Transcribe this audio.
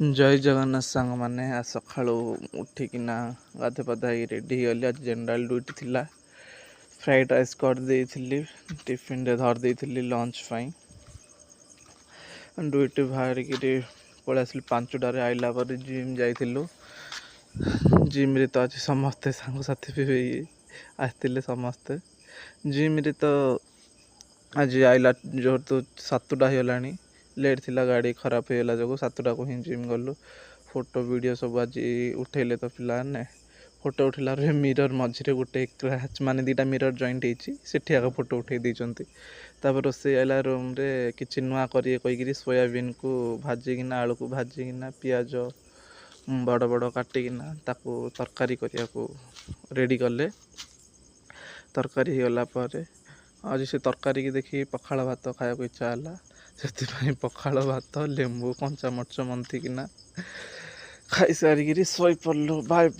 जय जगन्नाथ सांग मैंने आज सका उठिकिना गाधे पाधा रेडी गली। आज जनरल ड्यूटी थिला। फ्राइड राइस कर टिफिन रे धर देइथिली लंच पाई। ड्यूटी बाहर पलि आसिल 5टार आइला पर जिम जाइलु। जिम रे तो आज समस्ते सांगसाथी भी आसते समस्ते जिम रे तो आज आइला जो तो 7टा होगा लेट थिला गाड़ी खराब होगा जो 7टा को ही जिम गलु। फोटो वीडियो सब आज उठेले तो पिलाने फोटो उठेला मिरर मझे गोटे क्रैच माने 2टा मिरर जॉइंट होती आगे फोटो उठे देती। तापर रोसे आइला रूम रे किछि नुआ करिए कहीकि सोयाबीन को भाजिकिना आलू को भाजिकिना पियाज बड़ बड़ काटिकिना ताको तरकारी करिया को रेडी कले। तरकारी गला पर आज से तरकारी की देखी पखाड़ भात खाया को इच्छा है से पखाड़ भात लेंबू कंचा मर्च मंथिकिना खाई सारिकी शोई पड़लु। Bye bye.